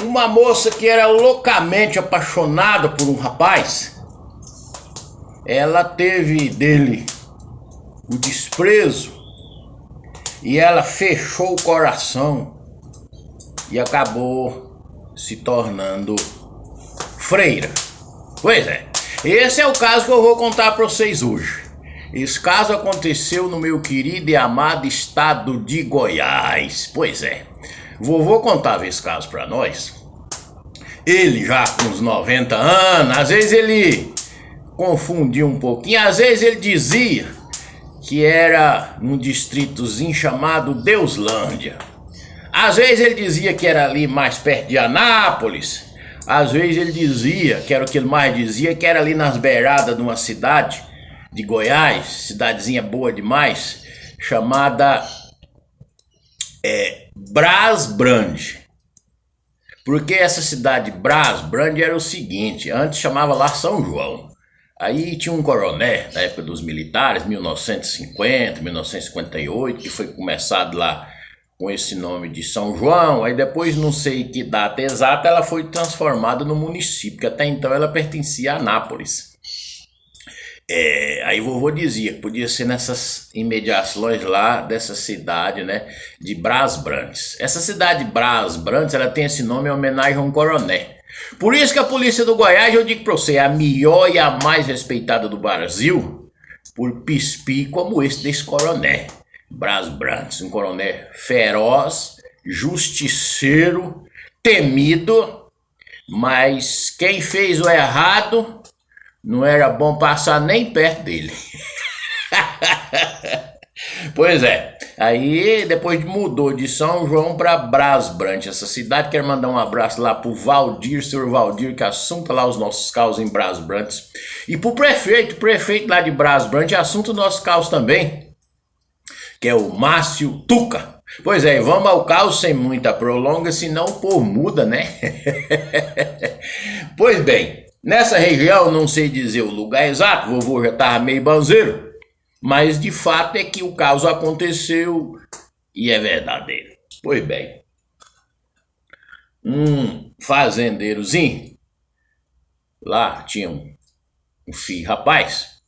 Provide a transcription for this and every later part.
Uma moça que era loucamente apaixonada por um rapaz, ela teve dele o desprezo e ela fechou o coração e acabou se tornando freira. Pois é, esse é o caso que eu vou contar para vocês hoje. Esse caso aconteceu no meu querido e amado estado de Goiás. Pois é, vovô contava esse caso para nós. Ele já com uns 90 anos, às vezes ele confundia um pouquinho, às vezes ele dizia que era num distritozinho chamado Deuslândia. Às vezes ele dizia que era ali mais perto de Anápolis. Às vezes ele dizia, que era o que ele mais dizia, que era ali nas beiradas de uma cidade de Goiás, cidadezinha boa demais, chamada Bras Brande. Porque essa cidade Bras Brande era o seguinte, antes chamava lá São João. Aí tinha um coroné na época dos militares, 1950, 1958, que foi começado lá com esse nome de São João. Aí depois, não sei que data exata, ela foi transformada no município, que até então ela pertencia a Anápolis. Aí vovô dizia que podia ser nessas imediações lá dessa cidade, né, de Bras Brantes. Essa cidade Bras Brantes, ela tem esse nome em homenagem a um coroné. Por isso que a polícia do Goiás, eu digo pra você, é a melhor e a mais respeitada do Brasil, por pispi como esse desse coroné, Bras Brantes. Um coroné feroz, justiceiro, temido, mas quem fez o errado não era bom passar nem perto dele. Pois é, aí depois mudou de São João para Bras Brantes, essa cidade. Quero mandar um abraço lá pro Valdir, senhor Valdir, que assunta lá os nossos caos em Bras Brantes. E pro prefeito lá de Bras Brantes, assunta os nossos caos também, que é o Márcio Tuca. Pois é, vamos ao caos sem muita prolonga, senão o povo muda, né? Pois bem, nessa região, não sei dizer o lugar exato, o vovô já tava meio banzeiro, mas de fato é que o caso aconteceu e é verdadeiro. Pois bem, um fazendeirozinho, lá tinha um filho, rapaz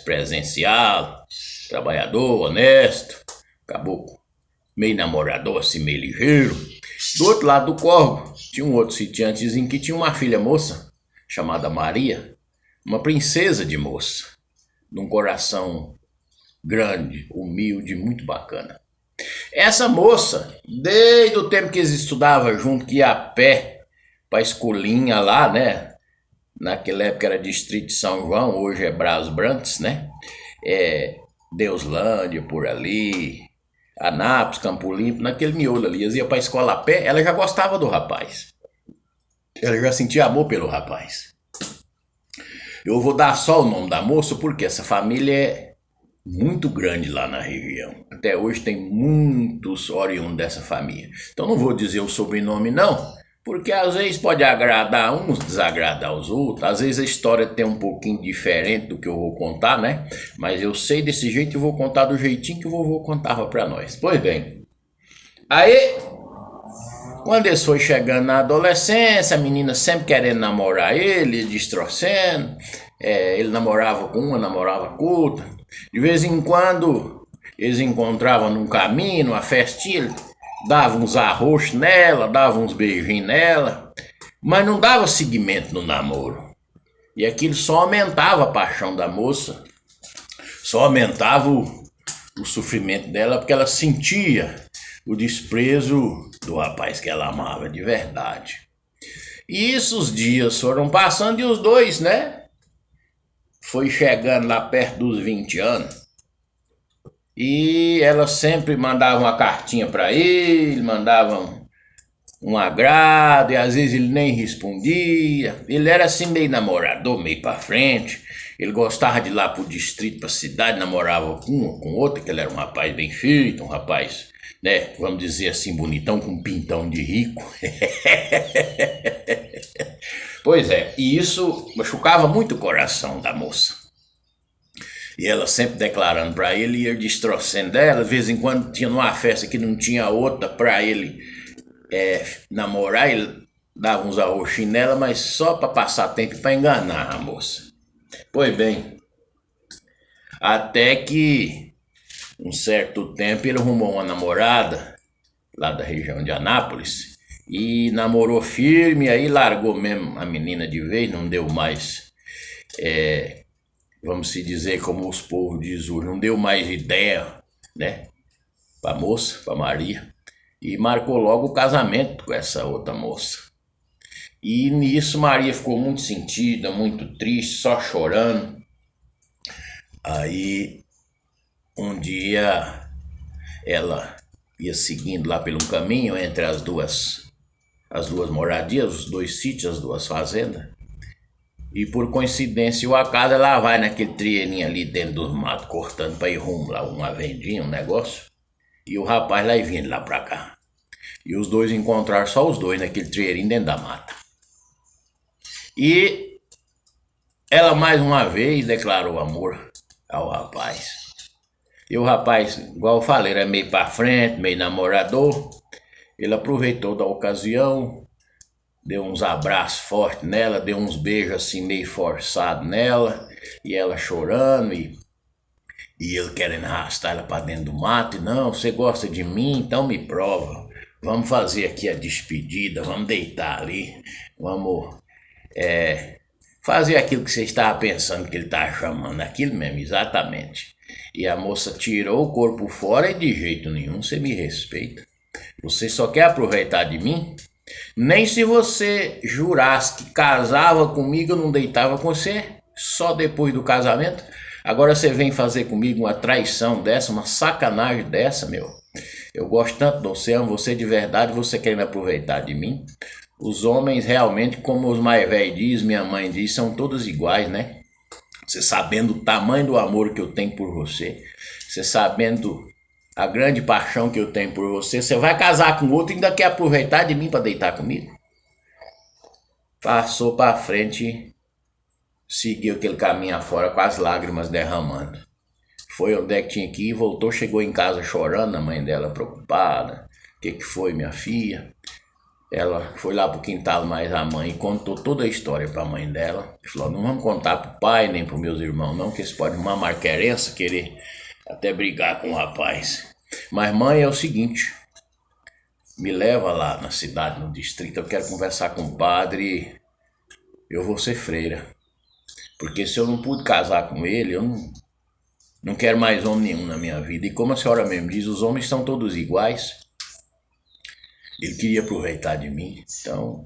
presencial, trabalhador, honesto, caboclo, meio namorador assim, meio ligeiro. Do outro lado do córrego tinha um outro sitiantezinho que tinha uma filha moça, chamada Maria, uma princesa de moça, de um coração grande, humilde, muito bacana. Essa moça, desde o tempo que eles estudavam junto, que ia a pé pra escolinha lá, né? Naquela época era distrito de São João, hoje é Bras Brantes, né? Deuslândia, por ali, Anápolis, Campo Limpo, naquele miolo ali. Eles iam pra escola a pé, ela já gostava do rapaz. Ela já sentia amor pelo rapaz. Eu vou dar só o nome da moça porque essa família é muito grande lá na região. Até hoje tem muitos oriundos dessa família. Então não vou dizer o sobrenome não, porque às vezes pode agradar uns, desagradar os outros. Às vezes a história tem um pouquinho diferente do que eu vou contar, né? Mas eu sei desse jeito e vou contar do jeitinho que o vovô contava pra nós. Pois bem, aí quando eles foi chegando na adolescência, a menina sempre querendo namorar ele destroçando. Ele namorava com uma, namorava com outra. De vez em quando eles encontravam num caminho, numa festinha, ele dava uns arroxos nela, dava uns beijinhos nela, mas não dava seguimento no namoro. E aquilo só aumentava a paixão da moça, só aumentava o sofrimento dela, porque ela sentia o desprezo do rapaz que ela amava de verdade. E isso, os dias foram passando e os dois, né? Foi chegando lá perto dos 20 anos. E ela sempre mandava uma cartinha para ele, mandava um agrado, e às vezes ele nem respondia. Ele era assim meio namorador, meio pra frente. Ele gostava de ir lá pro distrito, pra cidade, namorava com uma, com outra, que ele era um rapaz bem feito, um rapaz, né, vamos dizer assim, bonitão, com um pintão de rico. Pois é, e isso machucava muito o coração da moça. E ela sempre declarando pra ele, ia destroçando dela. De vez em quando tinha numa festa que não tinha outra pra ele namorar, ele dava uns arroxinhos nela, mas só para passar tempo e para enganar a moça. Pois bem, até que um certo tempo ele arrumou uma namorada lá da região de Anápolis e namorou firme, aí largou mesmo a menina de vez, não deu mais, vamos se dizer como os povos dizem hoje, não deu mais ideia, né, para moça, para Maria, e marcou logo o casamento com essa outra moça. E nisso Maria ficou muito sentida, muito triste, só chorando. Aí um dia ela ia seguindo lá pelo caminho entre as duas moradias, os dois sítios, as duas fazendas. E por coincidência o acaso ela vai naquele trielinho ali dentro dos matos, cortando para ir rumo lá, uma vendinha, um negócio. E o rapaz lá vindo lá pra cá. E os dois encontraram só os dois naquele trielinho dentro da mata. E ela mais uma vez declarou amor ao rapaz. E o rapaz, igual eu falei, era meio pra frente, meio namorador. Ele aproveitou da ocasião, deu uns abraços fortes nela, deu uns beijos assim meio forçados nela. E ela chorando e ele querendo arrastar ela pra dentro do mato. E não, você gosta de mim, então me prova. Vamos fazer aqui a despedida, vamos deitar ali, vamos fazer aquilo que você estava pensando que ele estava chamando, aquilo mesmo, exatamente. E a moça tirou o corpo fora e de jeito nenhum você me respeita. Você só quer aproveitar de mim? Nem se você jurasse que casava comigo, eu não deitava com você, só depois do casamento. Agora você vem fazer comigo uma traição dessa, uma sacanagem dessa, meu. Eu gosto tanto de você, amo você de verdade, você querendo aproveitar de mim. Os homens realmente, como os mais velhos dizem, minha mãe diz, são todos iguais, né? Você sabendo o tamanho do amor que eu tenho por você, você sabendo a grande paixão que eu tenho por você, você vai casar com outro e ainda quer aproveitar de mim para deitar comigo? Passou para frente, seguiu aquele caminho afora com as lágrimas derramando. Foi onde é que tinha que ir, voltou, chegou em casa chorando, a mãe dela preocupada. O que foi, minha filha? Ela foi lá pro quintal mais a mãe e contou toda a história pra mãe dela. E falou, não vamos contar pro pai nem pros meus irmãos não, que eles podem mamar querência, querer até brigar com o rapaz. Mas mãe, é o seguinte, me leva lá na cidade, no distrito, eu quero conversar com o padre, eu vou ser freira. Porque se eu não pude casar com ele, eu não quero mais homem nenhum na minha vida. E como a senhora mesmo diz, os homens são todos iguais. Ele queria aproveitar de mim, então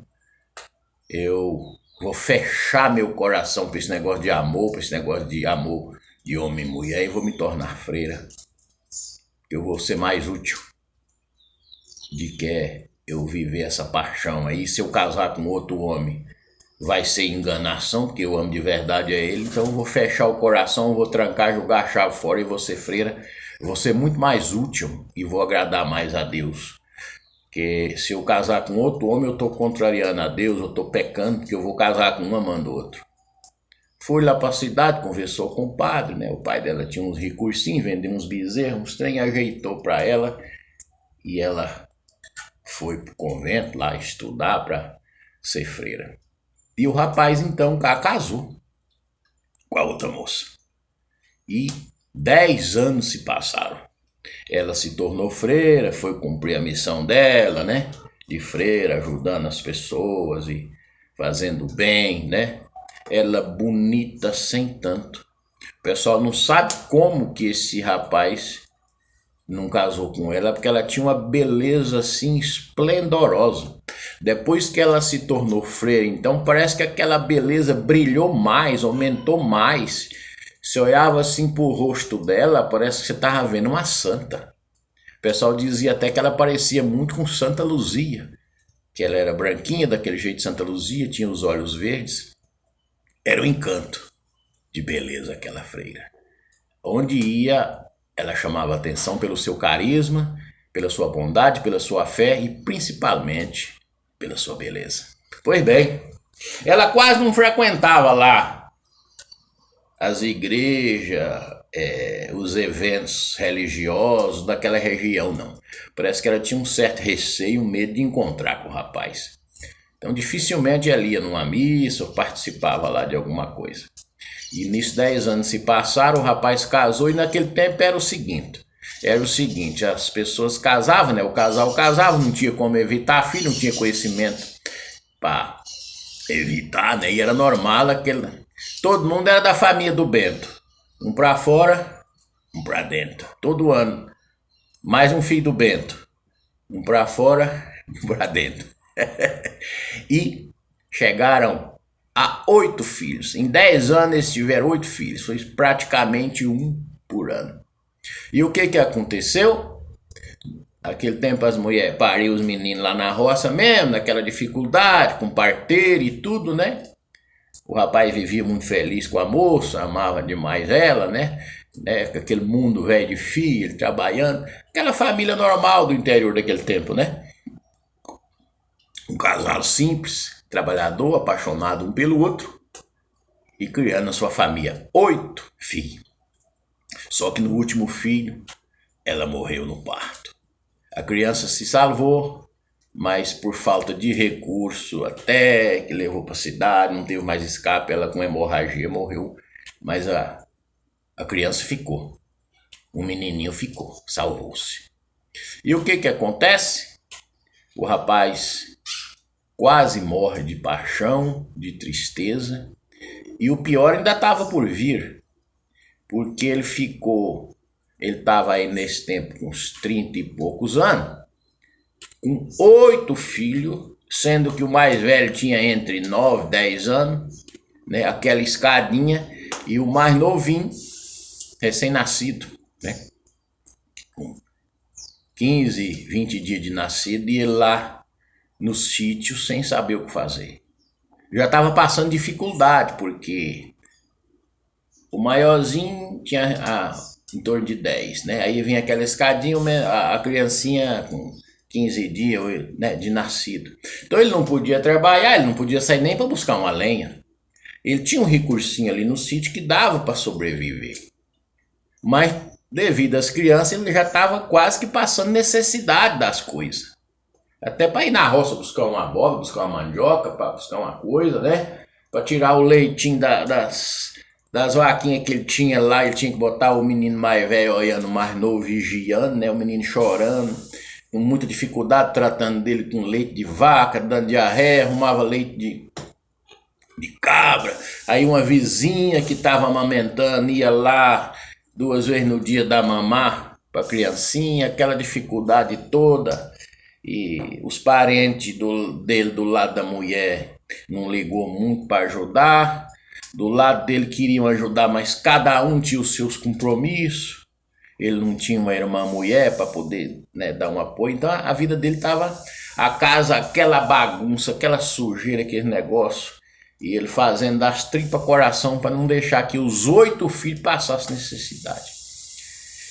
eu vou fechar meu coração para esse negócio de amor, para esse negócio de amor de homem e mulher, e vou me tornar freira. Eu vou ser mais útil de que eu viver essa paixão aí. Se eu casar com outro homem, vai ser enganação, porque eu amo de verdade a ele, então eu vou fechar o coração, vou trancar, jogar a chave fora e vou ser freira. Vou ser muito mais útil e vou agradar mais a Deus. Porque se eu casar com outro homem, eu estou contrariando a Deus, eu estou pecando, porque eu vou casar com um amando outro. Foi lá para a cidade, conversou com o padre, né? O pai dela tinha uns recursinhos, vendeu uns bezerros, uns trem, ajeitou para ela. E ela foi para o convento lá estudar para ser freira. E o rapaz então casou com a outra moça. E 10 anos se passaram. Ela se tornou freira, foi cumprir a missão dela, né? De freira, ajudando as pessoas e fazendo bem, né? Ela bonita sem tanto. O pessoal não sabe como que esse rapaz não casou com ela, porque ela tinha uma beleza assim esplendorosa. Depois que ela se tornou freira, então parece que aquela beleza brilhou mais, aumentou mais. Você olhava assim pro rosto dela, parece que você estava vendo uma santa. O pessoal dizia até que ela parecia muito com Santa Luzia, que ela era branquinha, daquele jeito de Santa Luzia, tinha os olhos verdes. Era um encanto de beleza aquela freira. Onde ia, ela chamava atenção pelo seu carisma, pela sua bondade, pela sua fé e principalmente pela sua beleza. Pois bem, ela quase não frequentava lá as igrejas, os eventos religiosos daquela região, não. Parece que ela tinha um certo receio, um medo de encontrar com o rapaz. Então dificilmente ela ia numa missa ou participava lá de alguma coisa. E nisso 10 anos se passaram, o rapaz casou e naquele tempo era o seguinte, as pessoas casavam, né? O casal casava, não tinha como evitar filho, não tinha conhecimento para evitar, né? E era normal todo mundo era da família do Bento. Um para fora, um para dentro. Todo ano. Mais um filho do Bento. Um para fora, um para dentro. E chegaram a 8 filhos. Em 10 anos eles tiveram 8 filhos. Foi praticamente um por ano. E o que aconteceu? Aquele tempo as mulheres pariam os meninos lá na roça mesmo, naquela dificuldade, com parteiro e tudo, né? O rapaz vivia muito feliz com a moça, amava demais ela, né? Com aquele mundo velho de filho, trabalhando. Aquela família normal do interior daquele tempo, né? Um casal simples, trabalhador, apaixonado um pelo outro e criando a sua família. 8 filhos. Só que no último filho, ela morreu no parto. A criança se salvou, mas por falta de recurso, até que levou para a cidade, não teve mais escape, ela com hemorragia morreu, mas a criança ficou, o menininho ficou, salvou-se. E o que acontece? O rapaz quase morre de paixão, de tristeza, e o pior ainda estava por vir, porque ele estava aí nesse tempo com uns 30 e poucos anos, com 8 filhos, sendo que o mais velho tinha entre 9 e 10 anos, né, aquela escadinha, e o mais novinho, recém-nascido, né, com 15, 20 dias de nascido, e ele lá no sítio sem saber o que fazer. Já estava passando dificuldade, porque o maiorzinho tinha em torno de 10, né? Aí vinha aquela escadinha, a criancinha com 15 dias, né, de nascido. Então ele não podia trabalhar, ele não podia sair nem para buscar uma lenha. Ele tinha um recursinho ali no sítio que dava para sobreviver. Mas devido às crianças, ele já estava quase que passando necessidade das coisas. Até para ir na roça buscar uma abóbora, buscar uma mandioca, para buscar uma coisa, né? Para tirar o leitinho das vaquinhas que ele tinha lá, ele tinha que botar o menino mais velho olhando, o mais novo vigiando, né? O menino chorando, com muita dificuldade, tratando dele com leite de vaca, dando diarreia, arrumava leite de cabra. Aí uma vizinha que estava amamentando ia lá 2 vezes no dia dar mamar para a criancinha, aquela dificuldade toda. E os parentes dele do lado da mulher não ligou muito para ajudar. Do lado dele queriam ajudar, mas cada um tinha os seus compromissos. Ele não tinha uma irmã mulher para poder, né, dar um apoio. Então a vida dele estava, a casa, aquela bagunça, aquela sujeira, aquele negócio. E ele fazendo das tripas coração para não deixar que os 8 filhos passassem necessidade.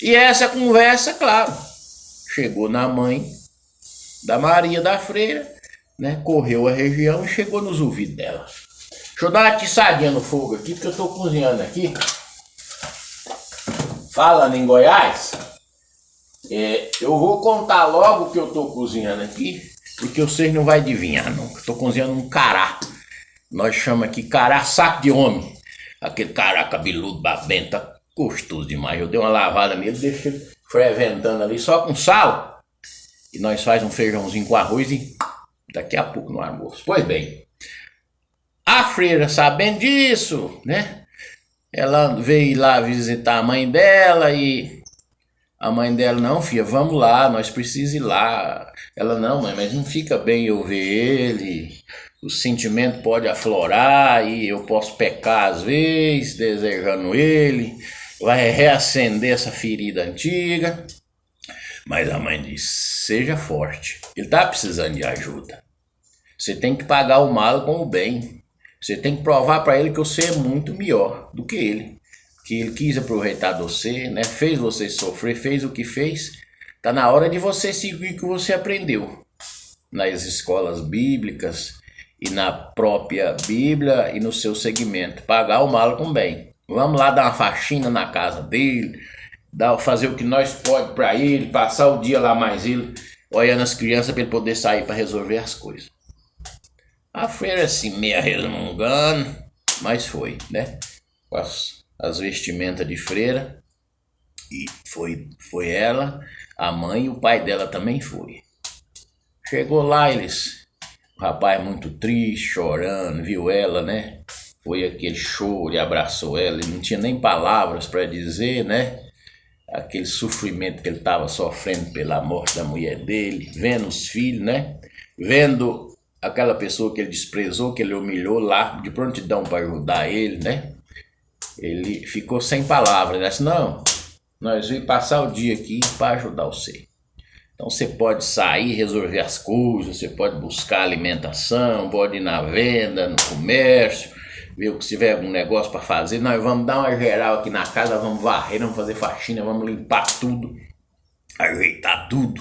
E essa conversa, claro, chegou na mãe da Maria da Freira, né, correu a região e chegou nos ouvidos dela. Deixa eu dar uma atiçadinha no fogo aqui, porque eu estou cozinhando aqui. Falando em Goiás, eu vou contar logo o que eu estou cozinhando aqui, porque vocês não vão adivinhar nunca. Estou cozinhando um cará. Nós chamamos aqui cará saco de homem. Aquele cará cabeludo, babento, tá gostoso demais. Eu dei uma lavada nele, deixei ele ferventando ali só com sal. E nós faz um feijãozinho com arroz e daqui a pouco no almoço. Pois bem, a freira, sabendo disso, né? Ela veio lá visitar a mãe dela e a mãe dela, não, filha, vamos lá, nós precisamos ir lá. Ela, não, mãe, mas não fica bem eu ver ele, o sentimento pode aflorar e eu posso pecar às vezes, desejando ele, vai reacender essa ferida antiga. Mas a mãe disse, seja forte, ele está precisando de ajuda. Você tem que pagar o mal com o bem. Você tem que provar para ele que você é muito melhor do que ele. Que ele quis aproveitar de você, né? Fez você sofrer, fez o que fez. Está na hora de você seguir o que você aprendeu. Nas escolas bíblicas e na própria Bíblia e no seu segmento. Pagar o mal com o bem. Vamos lá dar uma faxina na casa dele, fazer o que nós pode para ele, passar o dia lá mais ele, olhando as crianças para ele poder sair para resolver as coisas. A freira assim, meia resmungando, mas foi, né? Com as vestimentas de freira, e foi ela, a mãe e o pai dela também foi. Chegou lá, o rapaz muito triste, chorando, viu ela, né? Foi aquele choro, ele abraçou ela, ele não tinha nem palavras para dizer, né? Aquele sofrimento que ele estava sofrendo pela morte da mulher dele, vendo os filhos, né? Vendo aquela pessoa que ele desprezou, que ele humilhou lá, de prontidão para ajudar ele, né? Ele ficou sem palavras, ele disse, não, nós vamos passar o dia aqui para ajudar você. Então você pode sair, resolver as coisas, você pode buscar alimentação, pode ir na venda, no comércio, ver se tiver algum negócio para fazer. Nós vamos dar uma geral aqui na casa, vamos varrer, vamos fazer faxina, vamos limpar tudo, ajeitar tudo.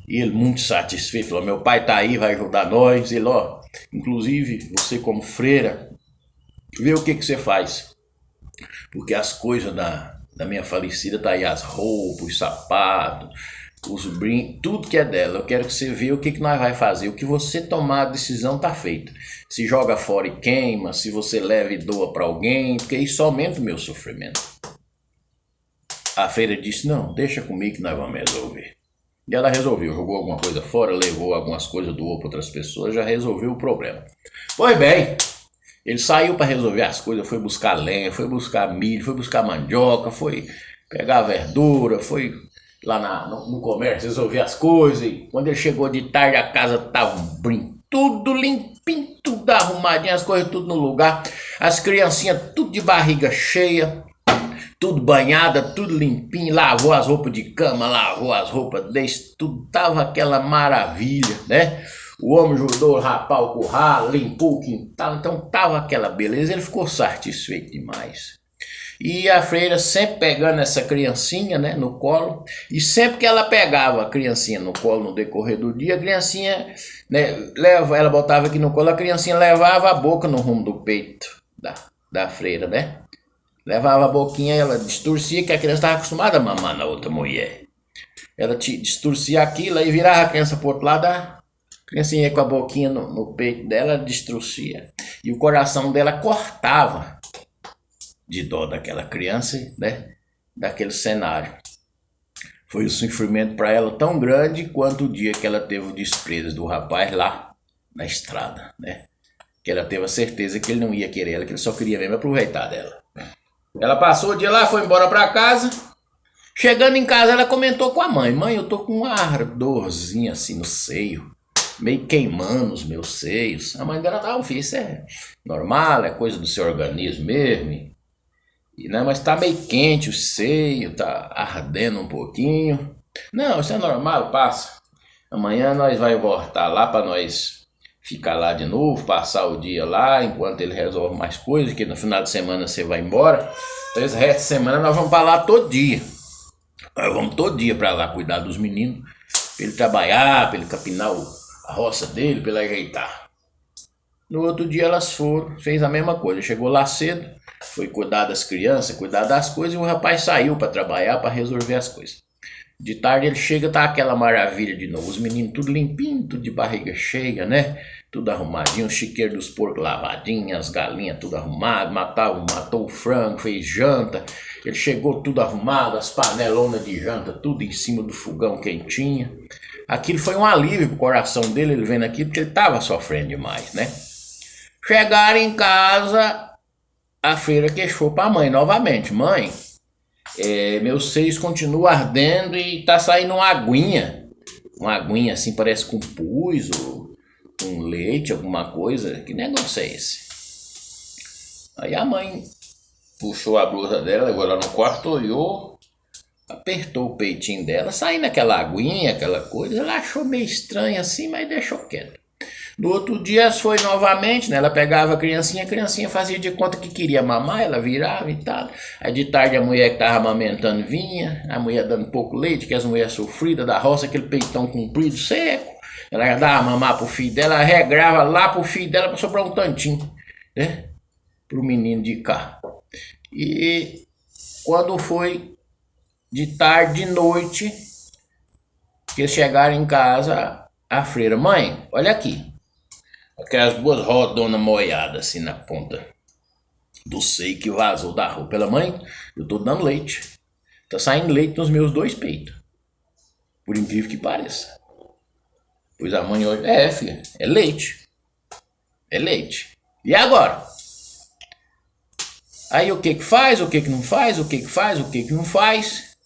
E ele muito satisfeito, falou, meu pai tá aí, vai ajudar nós. Ele, ó, inclusive você como freira, vê o que você faz. Porque as coisas da minha falecida tá aí, as roupas, os sapatos, os brincos, tudo que é dela. Eu quero que você veja o que nós vai fazer. O que você tomar a decisão tá feito. Se joga fora e queima, se você leva e doa para alguém, porque isso aumenta o meu sofrimento. A freira disse, não, deixa comigo que nós vamos resolver. E ela resolveu, jogou alguma coisa fora, levou algumas coisas, doou para outras pessoas, já resolveu o problema. Pois bem, ele saiu para resolver as coisas, foi buscar lenha, foi buscar milho, foi buscar mandioca, foi pegar verdura, foi lá no comércio resolver as coisas. E quando ele chegou de tarde, a casa estava um brinco, tudo limpinho, tudo arrumadinho, as coisas tudo no lugar. As criancinhas tudo de barriga cheia, tudo banhada, tudo limpinho, lavou as roupas de cama, lavou as roupas desse, tudo tava aquela maravilha, né? O homem ajudou a rapar o curral, limpou o quintal, então tava aquela beleza, ele ficou satisfeito demais. E a freira sempre pegando essa criancinha, né, no colo, e sempre que ela pegava a criancinha no colo no decorrer do dia, a criancinha, né, ela botava aqui no colo, a criancinha levava a boca no rumo do peito da freira, né? Levava a boquinha, ela distorcia, que a criança estava acostumada a mamar na outra mulher. Ela distorcia aquilo, aí virava a criança pro outro lado, a criancinha ia com a boquinha no peito dela, ela distorcia. E o coração dela cortava de dó daquela criança, né? Daquele cenário. Foi um sofrimento para ela tão grande quanto o dia que ela teve o desprezo do rapaz lá na estrada, né? Que ela teve a certeza que ele não ia querer ela, que ele só queria mesmo aproveitar dela. Ela passou o dia lá, foi embora pra casa. Chegando em casa, ela comentou com a mãe. Mãe, eu tô com uma ardorzinha assim no seio, meio queimando os meus seios. A mãe dela, não, filho, isso é normal, é coisa do seu organismo mesmo. Né, mas tá meio quente o seio, tá ardendo um pouquinho. Não, isso é normal, passa. Amanhã nós vai voltar lá pra nós ficar lá de novo, passar o dia lá, enquanto ele resolve mais coisas, que no final de semana você vai embora. Então esse resto de semana nós vamos pra lá todo dia. Nós vamos todo dia pra lá cuidar dos meninos, pra ele trabalhar, pra ele capinar a roça dele, pra ele ajeitar. No outro dia elas foram, fez a mesma coisa, chegou lá cedo, foi cuidar das crianças, cuidar das coisas, e o rapaz saiu pra trabalhar, pra resolver as coisas. De tarde ele chega, tá aquela maravilha de novo, os meninos tudo limpinho, tudo de barriga cheia, né? Tudo arrumadinho, o chiqueiro dos porcos lavadinho, as galinhas tudo arrumado, matou o frango, fez janta. Ele chegou tudo arrumado, as panelonas de janta, tudo em cima do fogão quentinha. Aquilo foi um alívio pro coração dele, ele vendo aquilo, porque ele tava sofrendo demais, né? Chegaram em casa, a freira queixou pra mãe novamente. Mãe, meus seios continuam ardendo e tá saindo uma aguinha assim, parece com pus ou com leite, alguma coisa. Que negócio é esse? Aí a mãe puxou a blusa dela, levou ela no quarto, olhou, apertou o peitinho dela, saindo aquela aguinha, aquela coisa. Ela achou meio estranho assim, mas deixou quieto. No outro dia foi novamente, né? Ela pegava a criancinha fazia de conta que queria mamar, ela virava e tal. Aí de tarde a mulher que tava amamentando vinha, a mulher dando pouco leite, que as mulheres sofridas da roça, aquele peitão comprido, seco. Ela já dava mamar pro filho dela, regrava lá pro filho dela pra sobrar um tantinho, né? Pro menino de cá. E quando foi de tarde, de noite, que eles chegaram em casa, a freira: mãe, olha aqui. Aquelas duas rodonas moiadas assim na ponta do seio que vazou da roupa. Ela: mãe, eu tô dando leite. Tá saindo leite nos meus dois peitos. Por incrível que pareça. Pois a mãe olha: é, filha, é leite. É leite. E agora? Aí o que que faz, o que que não faz, o que que faz, o que que não faz?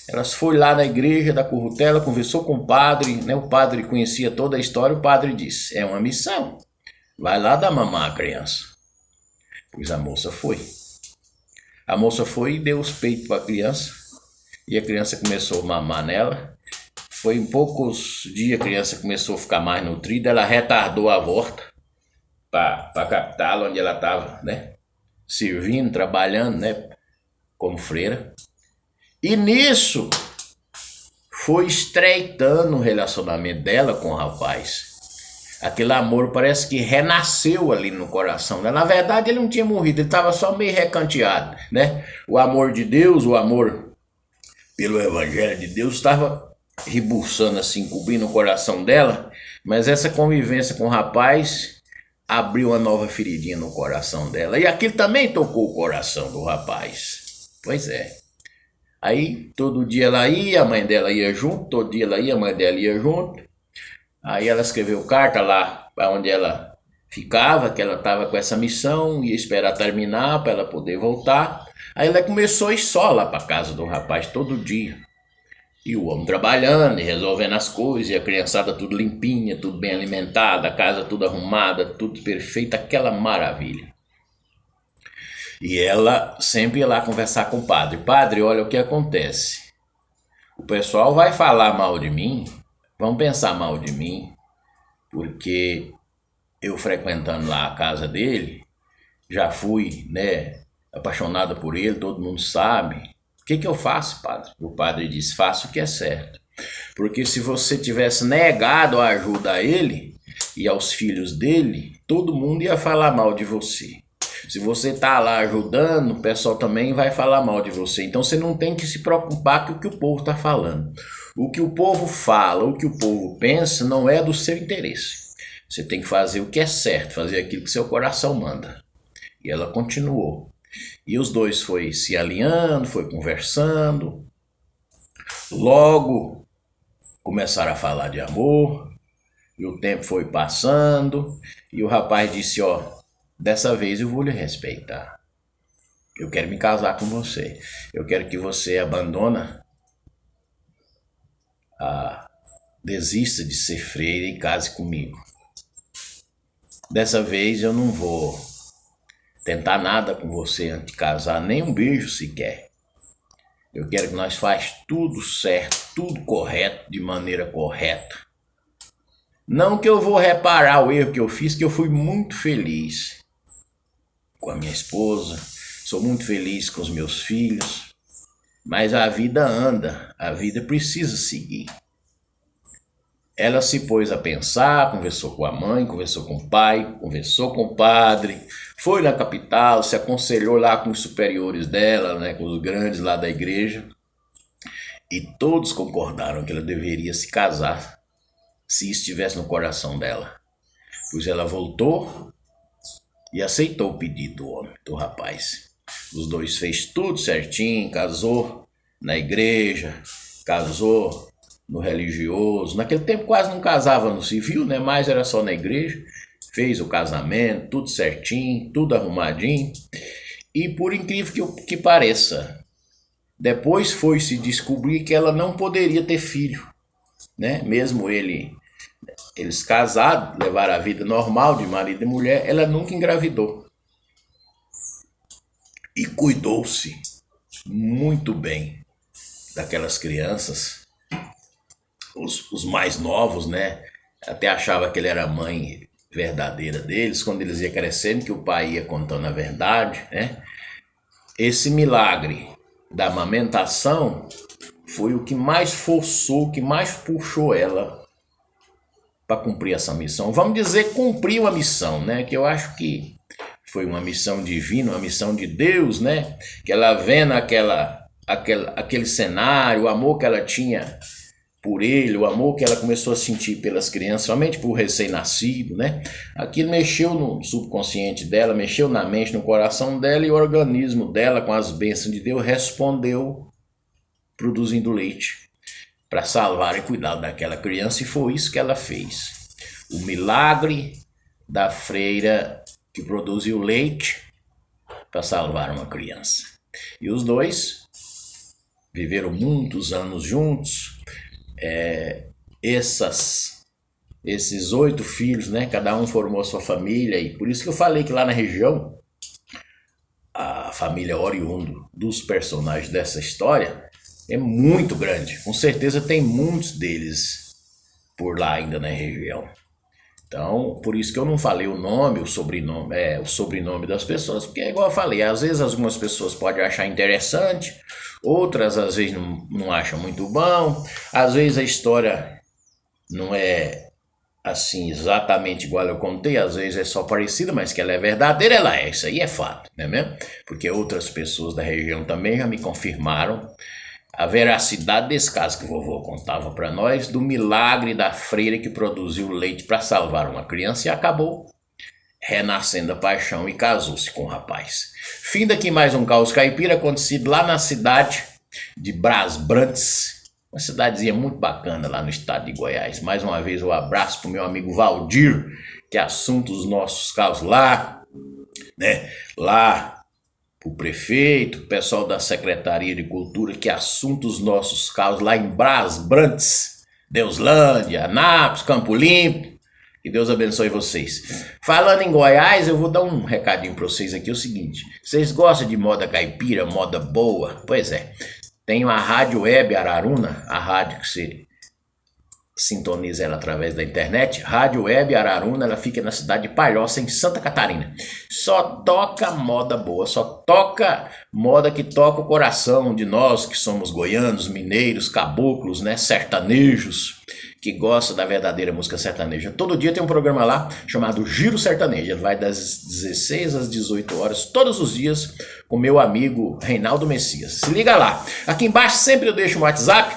Elas foram lá na igreja da Currutela, conversou com o padre, né? O padre conhecia toda a história, o padre disse: é uma missão. Vai lá dar mamar a criança. Pois a moça foi. A moça foi e deu os peitos para a criança. E a criança começou a mamar nela. Foi em poucos dias a criança começou a ficar mais nutrida. Ela retardou a volta para a capital, onde ela estava, né? Servindo, trabalhando, né? Como freira. E nisso foi estreitando o relacionamento dela com o rapaz. Aquele amor parece que renasceu ali no coração dela. Na verdade, ele não tinha morrido, ele estava só meio recanteado, né? O amor de Deus, o amor pelo evangelho de Deus estava rebuçando assim, cobrindo o coração dela, mas essa convivência com o rapaz abriu uma nova feridinha no coração dela. E aquilo também tocou o coração do rapaz. Pois é. Aí todo dia ela ia, a mãe dela ia junto, todo dia ela ia, a mãe dela ia junto. Aí ela escreveu carta lá para onde ela ficava, que ela estava com essa missão, ia esperar terminar para ela poder voltar. Aí ela começou a ir só lá para casa do rapaz todo dia. E o homem trabalhando e resolvendo as coisas, e a criançada tudo limpinha, tudo bem alimentada, a casa tudo arrumada, tudo perfeito, aquela maravilha. E ela sempre ia lá conversar com o padre. Padre, olha o que acontece. O pessoal vai falar mal de mim, vão pensar mal de mim, porque eu frequentando lá a casa dele, já fui, né, apaixonada por ele, todo mundo sabe. O que eu faço, padre? O padre disse: faça o que é certo. Porque se você tivesse negado a ajuda a ele e aos filhos dele, todo mundo ia falar mal de você. Se você está lá ajudando, o pessoal também vai falar mal de você. Então você não tem que se preocupar com o que o povo está falando. O que o povo fala, o que o povo pensa, não é do seu interesse. Você tem que fazer o que é certo, fazer aquilo que seu coração manda. E ela continuou. E os dois foi se alinhando, foi conversando. Logo começaram a falar de amor. E o tempo foi passando. E o rapaz disse: ó, dessa vez eu vou lhe respeitar. Eu quero me casar com você. Eu quero que você desista de ser freira e case comigo. Dessa vez eu não vou tentar nada com você antes de casar, nem um beijo sequer. Eu quero que nós façamos tudo certo, tudo correto, de maneira correta. Não que eu vou reparar o erro que eu fiz, que eu fui muito feliz com a minha esposa, sou muito feliz com os meus filhos, mas a vida anda, a vida precisa seguir. Ela se pôs a pensar, conversou com a mãe, conversou com o pai, conversou com o padre, foi na capital, se aconselhou lá com os superiores dela, né, com os grandes lá da igreja, e todos concordaram que ela deveria se casar, se estivesse no coração dela. Pois ela voltou e aceitou o pedido do homem, do rapaz. Os dois fez tudo certinho, casou na igreja, casou no religioso. Naquele tempo quase não casava no civil, né? Mas era só na igreja. Fez o casamento, tudo certinho, tudo arrumadinho. E por incrível que pareça, depois foi se descobrir que ela não poderia ter filho, né? Mesmo eles casados, levaram a vida normal de marido e mulher, ela nunca engravidou. E cuidou-se muito bem daquelas crianças. Os mais novos, né? Até achava que ele era a mãe verdadeira deles, quando eles iam crescendo, que o pai ia contando a verdade, né? Esse milagre da amamentação foi o que mais forçou, o que mais puxou ela para cumprir essa missão. Vamos dizer, cumpriu a missão, né? Que eu acho que foi uma missão divina, uma missão de Deus, né? Que ela vendo aquele cenário, o amor que ela tinha por ele, o amor que ela começou a sentir pelas crianças, somente por recém-nascido, né? Aquilo mexeu no subconsciente dela, mexeu na mente, no coração dela, e o organismo dela, com as bênçãos de Deus, respondeu produzindo leite para salvar e cuidar daquela criança, e foi isso que ela fez. O milagre da freira que produziu leite para salvar uma criança. E os dois viveram muitos anos juntos. Esses 8 filhos, né? Cada um formou a sua família, e por isso que eu falei que lá na região, a família oriundo dos personagens dessa história é muito grande. Com certeza tem muitos deles por lá ainda na região. Então, por isso que eu não falei o nome, o sobrenome das pessoas, porque é igual eu falei, às vezes algumas pessoas podem achar interessante, outras às vezes não acham muito bom, às vezes a história não é assim exatamente igual eu contei, às vezes é só parecida, mas que ela é verdadeira, ela é, isso aí é fato, não é mesmo? Porque outras pessoas da região também já me confirmaram a veracidade desse caso que o vovô contava para nós, do milagre da freira que produziu leite para salvar uma criança e acabou renascendo a paixão e casou-se com o rapaz. Fim daqui mais um Caos Caipira, acontecido lá na cidade de Brasbrantes, uma cidadezinha muito bacana lá no estado de Goiás. Mais uma vez um abraço para o meu amigo Valdir, que assunta os nossos casos lá, né? Lá o prefeito, o pessoal da Secretaria de Cultura, que assunta os nossos casos lá em Brasbrantes, Deuslândia, Anápolis, Campo Limpo. Que Deus abençoe vocês. Falando em Goiás, eu vou dar um recadinho para vocês aqui, é o seguinte. Vocês gostam de moda caipira, moda boa? Pois é, tem a Rádio Web Araruna, a rádio que você sintoniza ela através da internet. Rádio Web Araruna, ela fica na cidade de Palhoça, em Santa Catarina. Só toca moda boa, só toca moda que toca o coração de nós que somos goianos, mineiros, caboclos, né, sertanejos, que gosta da verdadeira música sertaneja. Todo dia tem um programa lá chamado Giro Sertanejo. Ele vai das 16 às 18 horas, todos os dias, com meu amigo Reinaldo Messias. Se liga lá. Aqui embaixo sempre eu deixo um WhatsApp,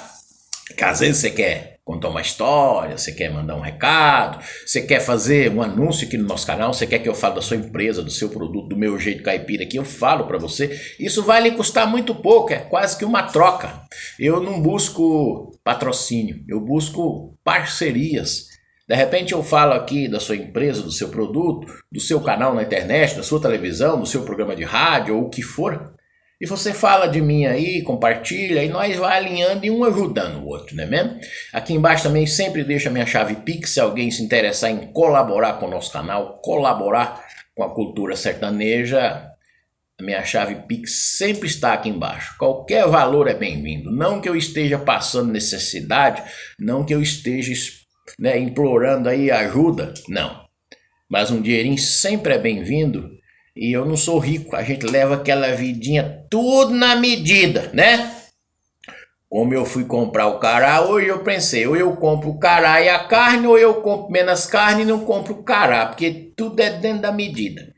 que às vezes você quer contar uma história, você quer mandar um recado, você quer fazer um anúncio aqui no nosso canal, você quer que eu fale da sua empresa, do seu produto, do meu jeito caipira aqui, eu falo para você. Isso vai lhe custar muito pouco, é quase que uma troca. Eu não busco patrocínio, eu busco parcerias. De repente eu falo aqui da sua empresa, do seu produto, do seu canal na internet, da sua televisão, do seu programa de rádio ou o que for. E você fala de mim aí, compartilha, e nós vai alinhando e um ajudando o outro, não é mesmo? Aqui embaixo também sempre deixa a minha chave Pix, se alguém se interessar em colaborar com o nosso canal, colaborar com a cultura sertaneja, a minha chave Pix sempre está aqui embaixo. Qualquer valor é bem-vindo. Não que eu esteja passando necessidade, não que eu esteja, né, implorando aí ajuda, não. Mas um dinheirinho sempre é bem-vindo. E eu não sou rico, a gente leva aquela vidinha tudo na medida, né? Como eu fui comprar o cará, hoje eu pensei, ou eu compro o cará e a carne, ou eu compro menos carne e não compro o cará, porque tudo é dentro da medida.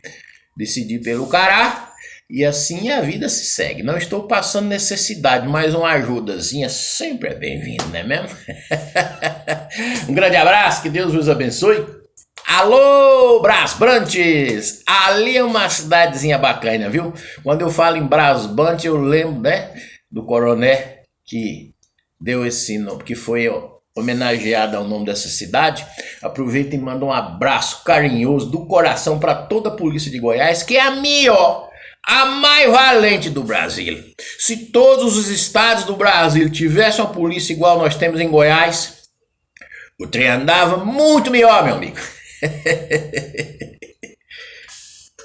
Decidi pelo cará e assim a vida se segue. Não estou passando necessidade, mas uma ajudazinha sempre é bem-vinda, não é mesmo? Um grande abraço, que Deus vos abençoe. Alô, Brasbrantes! Ali é uma cidadezinha bacana, viu? Quando eu falo em Brasbrantes, eu lembro, né, do coronel que deu esse nome, que foi homenageado ao nome dessa cidade. Aproveita e manda um abraço carinhoso do coração para toda a polícia de Goiás, que é a melhor, a mais valente do Brasil. Se todos os estados do Brasil tivessem uma polícia igual nós temos em Goiás, o trem andava muito melhor, meu amigo.